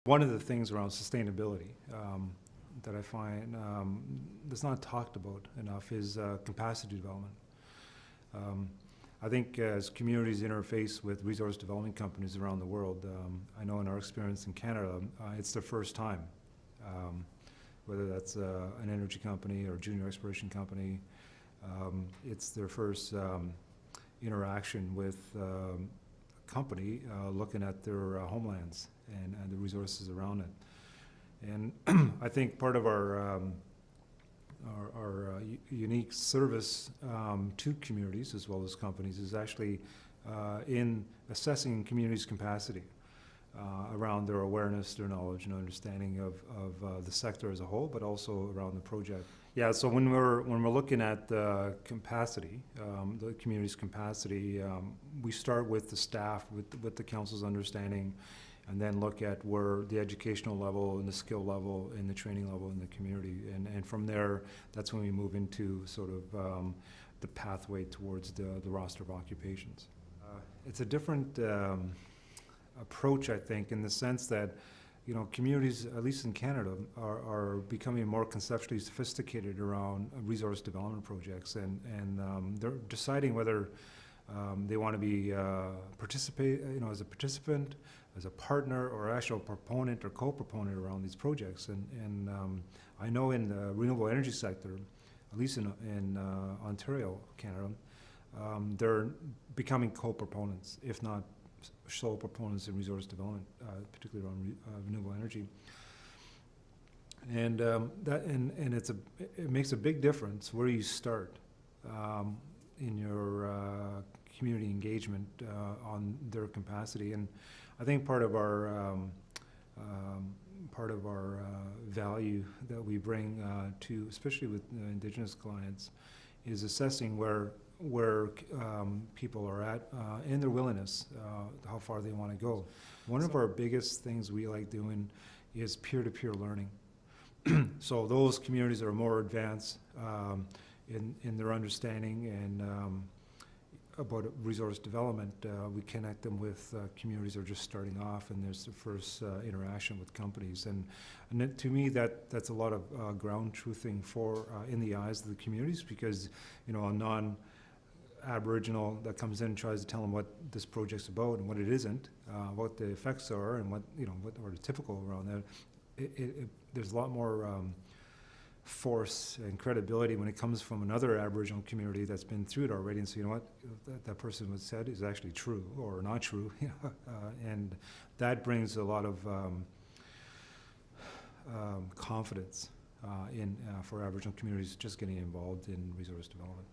One of the things around sustainability that I find that's not talked about enough is capacity development. I think as communities interface with resource development companies around the world, I know in our experience in Canada, it's their first time. Whether that's an energy company or a junior exploration company, it's their first interaction with a company looking at their homelands and the resources around it. And I think part of our unique service to communities as well as companies is actually in assessing communities' capacity around their awareness, their knowledge and understanding of the sector as a whole, but also around the project. Yeah, so when we're looking at capacity, the community's capacity, we start with the staff, with the council's understanding, and then look at where the educational level and the skill level and the training level in the community. And from there, that's when we move into sort of the pathway towards the roster of occupations. It's a different approach, I think, in the sense that, you know, communities, at least in Canada, are becoming more conceptually sophisticated around resource development projects, and they're deciding whether they want to be participate, you know, as a participant, as a partner, or actual proponent or co-proponent around these projects. And I know in the renewable energy sector, at least in Ontario, Canada, they're becoming co-proponents, if not sole proponents in resource development, particularly around renewable energy. And it makes a big difference where you start in your community engagement on their capacity. And I think part of our value that we bring to, especially with Indigenous clients, is assessing where people are at and their willingness, how far they want to go. One of our biggest things we like doing is peer-to-peer learning. So those communities that are more advanced in their understanding and about resource development, we connect them with communities that are just starting off, and there's the first interaction with companies. And to me, that's a lot of ground truthing for in the eyes of the communities, because, you know, a non-Aboriginal that comes in and tries to tell them what this project's about and what it isn't, what the effects are, and what are the typical around that. There's a lot more force and credibility when it comes from another Aboriginal community that's been through it already, and so, you know what, that person was said is actually true or not true. And that brings a lot of confidence for Aboriginal communities just getting involved in resource development.